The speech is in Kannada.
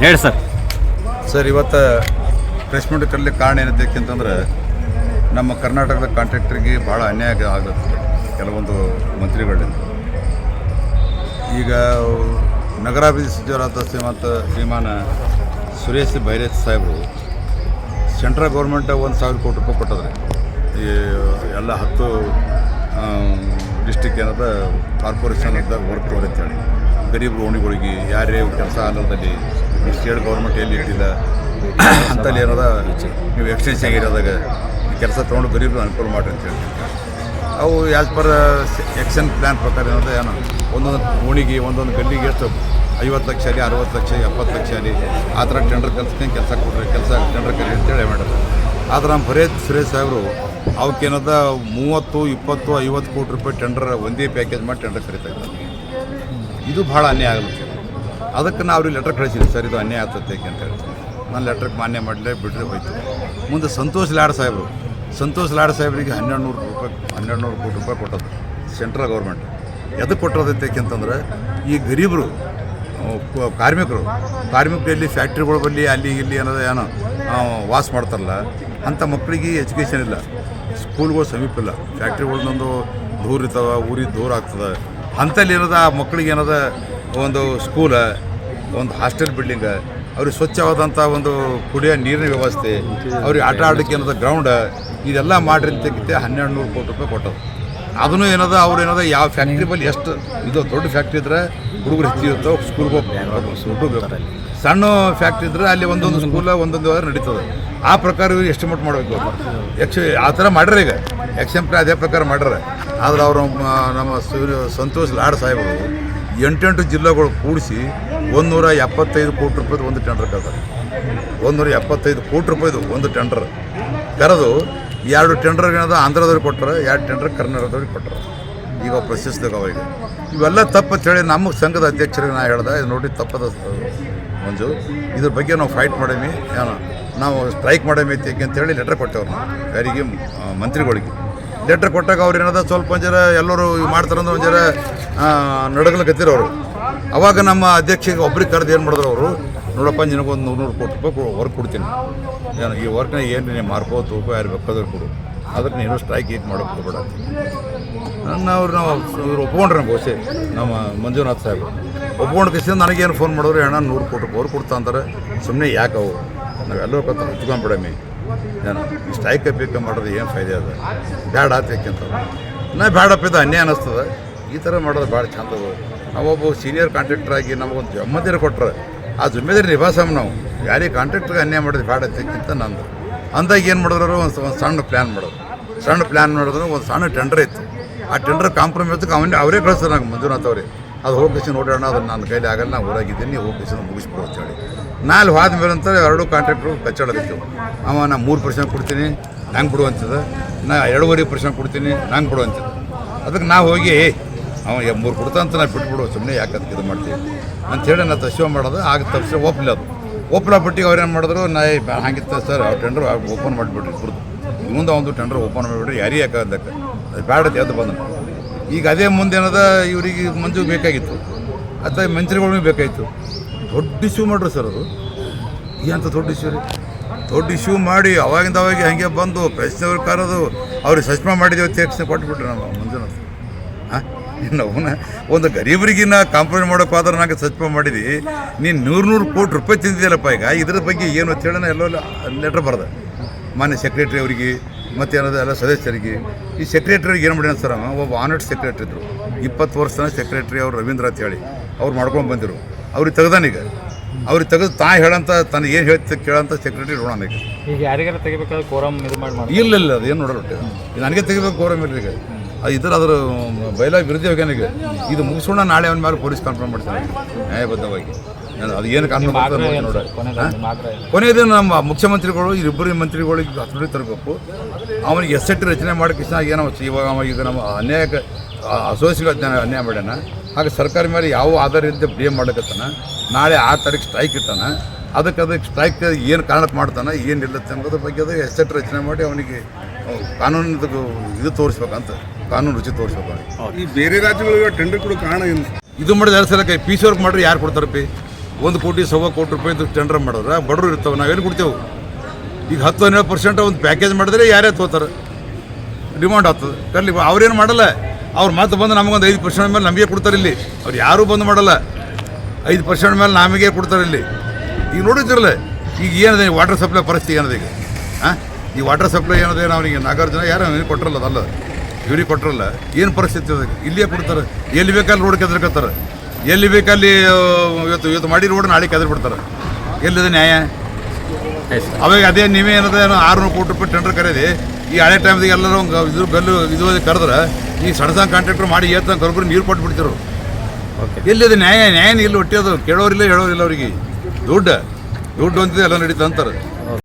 ಹೇಳಿ ಸರ್. ಸರ್, ಇವತ್ತು ಪ್ರೆಸ್ ಮೀಟ್ ಕರಲಿಕ್ಕೆ ಕಾರಣ ಏನಂತಕ್ಕೆ ಅಂತಂದ್ರೆ ನಮ್ಮ ಕರ್ನಾಟಕದ ಕಾಂಟ್ರಾಕ್ಟರಿಗೆ ಭಾಳ ಅನ್ಯಾಯ ಆಗುತ್ತೆ ಕೆಲವೊಂದು ಮಂತ್ರಿಗಳಿಂದ. ಈಗ ನಗರಾಭಿವೃದ್ಧಿ ಸಚಿವರಾದ ಶ್ರೀಮಾನ ಸುರೇಶ್ ಬೈರೇತ್ ಸಾಹೇಬರು ಸೆಂಟ್ರಲ್ ಗೌರ್ಮೆಂಟ್ 1,000 ಕೋಟಿ ರೂಪಾಯಿ ಕೊಟ್ಟಿದ್ರೆ ಈ ಎಲ್ಲ 10 ಡಿಸ್ಟಿಕ್ ಏನದ ಕಾರ್ಪೊರೇಷನ್ದಾಗ ವರ್ಕ್ ಅಂತೇಳಿ ಗರೀಬರು ಓಣಿಗಳಿಗೆ ಯಾರೇ ಕೆಲಸ ಆಲದಲ್ಲಿ ಈ ಸ್ಟೇಟ್ ಗೌರ್ಮೆಂಟ್ ಎಲ್ಲಿ ಇಟ್ಟಿಲ್ಲ ಅಂತಲ್ಲಿ ಏನದ ನೀವು ಎಕ್ಸ್ಟೆನ್ಷನ್ ಏರಿಯಾದಾಗ ಕೆಲಸ ತೊಗೊಂಡು ಗರೀಬರು ಅನುಕೂಲ ಮಾಡಿರಿ ಅಂತೇಳಿ ಅವು ಆ್ಯಸ್ ಪರ್ ಆ್ಯಕ್ಷನ್ ಪ್ಲ್ಯಾನ್ ಪ್ರಕಾರ ಏನದ ಏನೋ ಒಂದೊಂದು ಓಣಿಗೆ ಒಂದೊಂದು ಗಲ್ಲಿಗೆ ಎಷ್ಟು 50 ಲಕ್ಷ ಆಗಲಿ 60 ಲಕ್ಷ 70 ಲಕ್ಷ ಆಗಲಿ ಆ ಥರ ಟೆಂಡರ್ ಕೆಲಸ ಕೊಡ್ರಿ ಟೆಂಡರ್ ಕರಿ ಅಂತೇಳಿ ಮಾಡ್ಯಾರ. ಆದ್ರೆ ನಮ್ಮ ಸುರೇಶ್ ಸಾಹೇಬರು ಅವಕ್ಕೇನದ 30, 20, 50 ಕೋಟಿ ರೂಪಾಯಿ ಟೆಂಡರ್ ಒಂದೇ ಪ್ಯಾಕೇಜ್ ಮಾಡಿ ಟೆಂಡರ್ ಕರಿತಾ ಇದ್ದಾರೆ. ಇದು ಭಾಳ ಅನ್ಯಾಯ ಆಗುತ್ತೆ. ಅದಕ್ಕೆ ನಾವು ಅವ್ರಿಗೆ ಲೆಟರ್ ಕಳಿಸಿದ್ವಿ, ಸರ್ ಇದು ಅನ್ಯಾಯ ಆಗ್ತದೆ ಅಂತೇಳಿ. ನಾನು ಲೆಟ್ರಿಗೆ ಮಾನ್ಯ ಮಾಡಲೇ ಬಿಟ್ಟರೆ ಹೋಯ್ತು. ಮುಂದೆ ಸಂತೋಷ್ ಲಾಡ್ ಸಾಹೇಬರಿಗೆ 1,200 ಕೋಟಿ ರೂಪಾಯಿ ಕೊಟ್ಟದ್ದು ಸೆಂಟ್ರಲ್ ಗೌರ್ಮೆಂಟ್. ಎದಕ್ಕೆ ಕೊಟ್ಟಿರೋದೈತೆ ಅಂತಂದ್ರೆ ಈ ಗರೀಬರು ಕಾರ್ಮಿಕರಲ್ಲಿ ಫ್ಯಾಕ್ಟ್ರಿಗಳ ಬಳಿ ಅಲ್ಲಿ ಇಲ್ಲಿ ಏನದ ಏನೋ ವಾಸ ಮಾಡ್ತಾರಲ್ಲ ಅಂಥ ಮಕ್ಕಳಿಗೆ ಎಜುಕೇಷನ್ ಇಲ್ಲ, ಸ್ಕೂಲ್ಗಳು ಸಮೀಪ ಇಲ್ಲ, ಫ್ಯಾಕ್ಟ್ರಿಗಳನ್ನೊಂದು ದೂರ ಇರ್ತಾವೆ, ಊರಿಗೆ ದೂರ ಆಗ್ತದೆ. ಅಂಥಲ್ಲಿ ಏನದ ಆ ಮಕ್ಕಳಿಗೆ ಏನದ ಒಂದು ಸ್ಕೂಲ, ಒಂದು ಹಾಸ್ಟೆಲ್ ಬಿಲ್ಡಿಂಗ, ಅವ್ರಿಗೆ ಸ್ವಚ್ಛವಾದಂಥ ಒಂದು ಕುಡಿಯೋ ನೀರಿನ ವ್ಯವಸ್ಥೆ, ಅವ್ರಿಗೆ ಆಟ ಆಡೋಕ್ಕೆ ಏನದ ಗ್ರೌಂಡ್, ಇದೆಲ್ಲ ಮಾಡ್ರಿ ಅಂತ 1,200 ಕೋಟಿ ರೂಪಾಯಿ ಕೊಟ್ಟರು. ಅದನ್ನು ಏನದ ಅವ್ರು ಏನದ ಯಾವ ಫ್ಯಾಕ್ಟ್ರಿ ಬಳಿ ಎಷ್ಟು ಇದು ದೊಡ್ಡ ಫ್ಯಾಕ್ಟ್ರಿ ಇದ್ರೆ ಹುಡುಗರು ಹೆಚ್ಚಿರುತ್ತೋ ಸ್ಕೂಲ್ಗೆ ಹೋಗ್ಬೇಕು, ಸಣ್ಣ ಫ್ಯಾಕ್ಟ್ರಿ ಇದ್ರೆ ಅಲ್ಲಿ ಒಂದೊಂದು ಸ್ಕೂಲ ಒಂದೊಂದು ನಡೀತದೆ. ಆ ಪ್ರಕಾರ ಇವ್ರು ಎಸ್ಟಿಮೇಟ್ ಮಾಡಬೇಕು. ಆ ಥರ ಮಾಡ್ಯಾರ, ಈಗ ಎಕ್ಸಾಂಪಲ್ ಅದೇ ಪ್ರಕಾರ ಮಾಡ್ಯಾರ. ಆದ್ರೆ ಅವರು ನಮ್ಮ ಸಂತೋಷ್ ಲಾಡ್ ಸಾಹೇಬರು 8 ಜಿಲ್ಲೆಗಳು ಕೂಡಿಸಿ 175 ಕೋಟಿ ರೂಪಾಯಿದು ಒಂದು ಟೆಂಡರ್ ಕರೆದಾರೆ. 175 ಕೋಟಿ ರೂಪಾಯಿದು ಒಂದು ಟೆಂಡರ್ ಕರೆದು 2 ಟೆಂಡರ್ ಏನದ ಆಂಧ್ರದವ್ರಿಗೆ ಕೊಟ್ಟರೆ, 2 ಟೆಂಡರ್ ಕರ್ನಾಟಕದವ್ರಿಗೆ ಕೊಟ್ಟರು. ಈಗ ಪ್ರಶಸ್ತಿಗೆ ಅವಾಗ ಇವೆಲ್ಲ ತಪ್ಪಂತೇಳಿ ನಮ್ಮ ಸಂಘದ ಅಧ್ಯಕ್ಷರಿಗೆ ನಾ ಹೇಳ್ದೆ, ಇದು ನೋಡಿ ತಪ್ಪದ ಮಂಜು, ಇದ್ರ ಬಗ್ಗೆ ನಾವು ಫೈಟ್ ಮಾಡೀವಿ, ಏನೋ ನಾವು ಸ್ಟ್ರೈಕ್ ಮಾಡೀವಿ ಅಂತೇಳಿ ಲೆಟರ್ ಕೊಟ್ಟೆವ್ರು. ನಾವು ಯಾರಿಗೆ ಮಂತ್ರಿಗಳಿಗೆ ಲೆಟ್ರ್ ಕೊಟ್ಟಾಗ ಅವ್ರು ಏನದ ಸ್ವಲ್ಪ ಒಂಜರ ಎಲ್ಲರೂ ಮಾಡ್ತಾರಂದ್ರೆ ಒಂಜರ ನಡಗಲಕತ್ತಿರೋರು. ಅವಾಗ ನಮ್ಮ ಅಧ್ಯಕ್ಷರಿಗೆ ಒಬ್ರಿಗೆ ಕರೆದು ಏನು ಮಾಡಿದ್ರು ಅವರು, ನೋಡಪ್ಪ ನಿನಗೊಂದು 100 ಕೋಟಿ ರೂಪಾಯಿ ವರ್ಕ್ ಕೊಡ್ತೀನಿ, ಏನು ಈ ವರ್ಕ್ನ ಏನು ನೀನು ಮಾರ್ಕೋ ತೂಕೋ ಯಾರು ಬೇಕಾದ್ರೂ ಕೊಡು, ಅದಕ್ಕೆ ನೀನು ಸ್ಟ್ರೈಕ್ ಮಾಡೋಕ್ಕೆ ಹೋಗ್ಬೇಡ. ನಾವು ಇವ್ರು ಒಪ್ಕೊಂಡ್ರೆ ಬಹುಶಃ ನಮ್ಮ ಮಂಜುನಾಥ್ ಸಾಹೇಬ್ ಒಪ್ಕೊಂಡು ಕಿಸಿದ ನನಗೇನು ಫೋನ್ ಮಾಡಿದ್ರು, ಅಣ್ಣ 100 ಕೋಟಿ ರೂಪಾಯಿ ಅವ್ರು ಕೊಡ್ತಾ ಅಂತಾರೆ, ಸುಮ್ಮನೆ ಯಾಕೆ ಅವು ನಾವೆಲ್ಲೋ ಕತ್ತ ಹಚ್ಕೊಂಡ್ಬಿಡಮ್ಮಿ, ಏನು ಈ ಸ್ಟ್ರೈಕ್ ಬೇಕು ಮಾಡೋದು ಏನು ಫಾಯ್ದೆ ಅದ, ಬ್ಯಾಡ ಆತಕ್ಕಂತ ನಾ ಬ್ಯಾಡಪ್ಪಿದ್ದು ಅನ್ಯಾಯ ಅನ್ನಿಸ್ತದೆ. ಈ ಥರ ಮಾಡೋದು ಭಾಳ ಚಂದ ಅದು. ನಾವೊಬ್ಬ ಸೀನಿಯರ್ ಕಾಂಟ್ರಾಕ್ಟರ್ ಆಗಿ ನಮಗೊಂದು ಜವಾಬ್ದಾರಿ ಕೊಟ್ಟರೆ ಆ ಜವಾಬ್ದಾರಿ ನಿಭಾಯಿಸಮ್ಮ. ನಾವು ಯಾರಿಗೆ ಕಾಂಟ್ರಾಕ್ಟ್ರಿಗೆ ಅನ್ಯಾಯ ಮಾಡೋದು ಬ್ಯಾಡ ಅಂತಕ್ಕಿಂತ ನಂದು ಅಂದಾಗ ಏನು ಮಾಡಿದ್ರು, ಒಂದು ಸಣ್ಣ ಪ್ಲ್ಯಾನ್ ಮಾಡಿದ್ರು. ಒಂದು ಸಣ್ಣ ಟೆಂಡರ್ ಇತ್ತು. ಆ ಟೆಂಡರ್ ಕಾಂಪ್ರಮೈಸ್ಗೆ ಅವರೇ ಕಳಿಸ್ತಾರೆ ನಂಗೆ, ಮಂಜುನಾಥ್ ಅವರೇ, ಅದು ಹೋಗಿಸಿ ನೋಡೋಣ, ಅದನ್ನು ನನ್ನ ಕೈಲಿ ಆಗಲ್ಲ, ನಾನು ಊರಾಗಿದ್ದೀನಿ, ಹೋಗಿಸಿ ಮುಗಿಸ್ಬಿಡು ಅಂತೇಳಿ. ನಾಳೆ ಹೋದ ಮೇಲೆ ಅಂತ 2 ಕಾಂಟ್ರಾಕ್ಟ್ರು ಕಚ್ಚಾಡೋದಿತ್ತು. ನಾ 3% ಕೊಡ್ತೀನಿ ನಂಗೆ ಬಿಡು ಅಂತಿದ್ದ, ನಾ 2.5% ಕೊಡ್ತೀನಿ ನಂಗೆ ಬಿಡು ಅಂತಿದ್ದ. ಅದಕ್ಕೆ ನಾವು ಹೋಗಿ ಅವ 3 ಕೊಡ್ತಾ ಅಂತ ನಾವು ಬಿಟ್ಬಿಡು, ಸುಮ್ಮನೆ ಯಾಕಂತ ಇದು ಮಾಡ್ತೀವಿ ಅಂಥೇಳಿ ನಾವು ತಶ್ವ ಮಾಡೋದು. ಆಗ ತಪ್ಪಿಸಿ ಒಪ್ಪಲಿಲ್ಲ. ಅದು ಒಪ್ಪಲ ಬಿಟ್ಟಿಗೆ ಅವ್ರೇನು ಮಾಡಿದ್ರು, ನಾ ಹಾಗಿತ್ತ ಸರ್ ಆ ಟೆಂಡರ್ ಓಪನ್ ಮಾಡಿಬಿಡ್ರಿ, ಕುಡ್ದು ಮುಂದೆ ಒಂದು ಟೆಂಡರ್ ಓಪನ್ ಮಾಡಿಬಿಡ್ರಿ, ಯಾರಿಗೆ ಯಾಕಂದಕ್ಕೆ ಅದು ಬ್ಯಾಡತ್ತೆ ಅದು ಬಂದ. ಈಗ ಅದೇ ಮುಂದೇನದ ಇವರಿಗೆ ಮಂಜು ಬೇಕಾಗಿತ್ತು, ಅಥವಾ ಮಂತ್ರಿಗಳಿಗೂ ಬೇಕಾಗಿತ್ತು. ದೊಡ್ಡ ಇಶ್ಯೂ ಮಾಡ್ರಿ ಸರ್, ಅದು ಏನಂತ ದೊಡ್ಡ ಇಶ್ಯೂ ಮಾಡಿ ಅವಾಗಿಂದ ಅವಾಗ ಹಾಗೆ ಬಂದು ಪ್ರಶ್ನೆಯವ್ರು ಕರೆದು ಅವ್ರಿಗೆ ಸಸ್ಪೆಂಡ್ ಮಾಡಿದ್ದೇವೆ ತಕ್ಷಣ ಕೊಟ್ಬಿಟ್ರಿ ನಮ್ಮ ಮಂಜುನಾಥ್. ನಾವು ಒಂದು ಗರೀಬರಿಗಿನ್ನ ಕಾಂಪ್ರಮೈಸ್ ಮಾಡೋಕೆ ಹೋದ್ರೆ ನಂಗೆ ಸಸ್ಪೆಂಡ್ ಮಾಡಿದ್ವಿ, ನೀನು 100 ಕೋಟಿ ರೂಪಾಯಿ ತಿಂದಿದ್ದೀಯಲ್ಲಪ್ಪ. ಈಗ ಇದ್ರ ಬಗ್ಗೆ ಏನು ಅಂತ ಹೇಳೋಣ ಎಲ್ಲೋ ಲೆಟ್ರ್ ಬರ್ದೆ ಮಾನ್ಯ ಸೆಕ್ರೆಟ್ರಿ ಅವರಿಗೆ ಮತ್ತು ಏನದ ಎಲ್ಲ ಸದಸ್ಯರಿಗೆ. ಈ ಸೆಕ್ರೆಟ್ರಿಗೆ ಏನು ಮಾಡ್ಯಾನ ಸರ್, ಒಬ್ಬ ಆನರ್ಡ್ ಸೆಕ್ರೆಟ್ರಿ ಇದ್ದರು, 20 ವರ್ಷ ಸೆಕ್ರೆಟ್ರಿ ಅವ್ರು ರವೀಂದ್ರ ಅಂತ ಹೇಳಿ ಅವ್ರು ಮಾಡ್ಕೊಂಡು ಬಂದಿರು. ಅವ್ರಿಗೆ ತೆಗ್ದಾನೀಗ, ಅವ್ರಿಗೆ ತೆಗೆದು ಹೇಳಂತ ತನ್ನ ಏನು ಹೇಳ್ತ ಕೇಳಂತ ಸೆಕ್ರೆಟರಿ ನೋಡೋಣ. ಈಗ ಯಾರಿಗಾರ ತೆಗಿಬೇಕಾದ್ರೆ ಕೋರಮ್ ಇದು ಮಾಡಿ ಇಲ್ಲ ಅದು ಏನು ನೋಡೋಣ, ನನಗೆ ತೆಗಿಬೇಕು ಕೋರಮ್ ಇರಲಿ. ಈಗ ಅದು ಇದ್ರೆ ಅದ್ರ ಬಯಲ ವಿರುದ್ಧ ಹೋಗ್ಯಾನೀಗ. ಇದು ಮುಗಿಸೋಣ, ನಾಳೆ ಅವನ ಮೇಲೆ ಪೊಲೀಸ್ ಕನ್ಫರ್ಮ್ ಮಾಡ್ತಾರೆ ನ್ಯಾಯಬದ್ಧವಾಗಿ. ಅದು ಏನು ಕಾನೂನು ನೋಡ. ಕೊನೆಯದು ನಮ್ಮ ಮುಖ್ಯಮಂತ್ರಿಗಳು ಇಬ್ಬರು ಮಂತ್ರಿಗಳಿಗೆ ಹತೋಟಿ ತರಬೇಕು. ಅವನಿಗೆ ಎಸ್ಸೆಟ್ ರಚನೆ ಮಾಡೋಕ್ಕೆ ಏನೋ ಇವಾಗ ಈಗ ನಮ್ಮ ಅನ್ಯಾಯಕ್ಕೆ ಅಸೋಸಿಯೇಟ್ ಅನ್ಯಾಯ ಮಾಡ್ಯಾನ. ಹಾಗೆ ಸರ್ಕಾರ ಮೇಲೆ ಯಾವ ಆಧಾರದಿಂದ ಬ್ಲೇಮ್ ಮಾಡ್ಲಿಕ್ಕತ್ತಾನ. ನಾಳೆ 6 ತಾರೀಕು ಸ್ಟ್ರೈಕ್ ಇಟ್ಟಾನ. ಅದಕ್ಕೆ ಸ್ಟ್ರೈಕ್ ಏನು ಕಾರಣಕ್ಕೆ ಮಾಡ್ತಾನೆ, ಏನಿಲ್ಲತ್ತೆ ಅನ್ನೋದ್ರ ಬಗ್ಗೆ ಅದು ಎಸ್ಸೆಟ್ ರಚನೆ ಮಾಡಿ ಅವನಿಗೆ ಕಾನೂನು ಇದು ತೋರಿಸ್ಬೇಕಂತ, ಕಾನೂನು ರುಚಿ ತೋರಿಸ್ಬೇಕು. ಈ ಬೇರೆ ರಾಜ್ಯಗಳಿಗೆ ಟೆಂಡರ್ ಕೊಡೋ ಕಾರಣ ಏನು? ಇದು ಮಾಡಿದ 2 ಸಲಕ್ಕೆ ಪಿ ಸಿ ವರ್ಕ್ ಮಾಡ್ರಿ ಯಾರು ಕೊಡ್ತಾರಪ್ಪಿ? 1 ಕೋಟಿ ಸವಾ ಕೋಟಿ ರೂಪಾಯಿ ಟೆಂಡರ್ ಮಾಡಿದ್ರೆ ಬಡವರು ಇರ್ತಾವೆ, ನಾವೆಲ್ಲಿ ಕೊಡ್ತೇವೆ? ಈಗ 10-12% ಒಂದು ಪ್ಯಾಕೇಜ್ ಮಾಡಿದ್ರೆ ಯಾರೇ ತೋತಾರೆ, ಡಿಮಾಂಡ್ ಆಗ್ತದೆ. ಕಲ್ಲಿ ಅವ್ರೇನು ಮಾಡಲ್ಲ, ಅವ್ರು ಮತ್ತೆ ಬಂದು ನಮಗೊಂದು 5% ಮೇಲೆ ನಮಗೆ ಕೊಡ್ತಾರೆ. ಇಲ್ಲಿ ಅವ್ರು ಯಾರೂ ಬಂದು ಮಾಡಲ್ಲ, 5% ಮೇಲೆ ನಮಗೆ ಕೊಡ್ತಾರೆ. ಇಲ್ಲಿ ಈಗ ನೋಡಿದ್ರಲ್ಲ, ಈಗ ಏನಿದೆ ವಾಟರ್ ಸಪ್ಲೈ ಪರಿಸ್ಥಿತಿ ಏನಿದೆ ಈಗ? ಹಾಂ, ಈ ವಾಟರ್ ಸಪ್ಲೈ ಏನಿದೆ, ನಾವೀಗ ನಾಗಾರ್ಜುನ ಯಾರು ಕೊಟ್ಟರಲ್ಲ, ಅದಲ್ಲ ಇವ್ರಿಗೆ ಕೊಟ್ಟರಲ್ಲ, ಏನು ಪರಿಸ್ಥಿತಿ ಅದ? ಇಲ್ಲಿಯೇ ಕೊಡ್ತಾರೆ, ಎಲ್ಲಿ ಬೇಕಲ್ಲಿ ರೋಡ್ ಕೆದರ್ಕತ್ತಾರೆ, ಎಲ್ಲಿ ಬೇಕಲ್ಲಿ ಇವತ್ತು ಮಾಡಿ ರೋಡ್ ನಾಳೆ ಕೆದರ್ ಬಿಡ್ತಾರೆ. ಎಲ್ಲಿದೆ ನ್ಯಾಯ? ಅವಾಗ ಅದೇ ನೀವೇ ಏನದ 600 ಕೋಟಿ ರೂಪಾಯಿ ಟೆಂಡರ್ ಕರೆದಿ, ಈ ಹಳೆ ಟೈಮ್ದಾಗ ಎಲ್ಲರೂ ಇದು ಕರೆದ್ರೆ ಈ ಸಣ್ಣ ಕಾಂಟ್ರಾಕ್ಟರ್ ಮಾಡಿ ಕರ್ಕೊಂಡು ನೀರು ಕೊಟ್ಟು ಬಿಡ್ತಿರು. ಎಲ್ಲಿದೆ ನ್ಯಾಯ? ನ್ಯಾಯನೇ ಇಲ್ಲಿ ಒಟ್ಟಿಯೋದು, ಕೇಳೋರಿಲ್ಲ ಹೇಳೋರಿಲ್ಲ. ಅವ್ರಿಗೆ ದುಡ್ಡು ಅಂತಿದೆ ಎಲ್ಲ ನಡೀತಾ ಅಂತಾರೆ.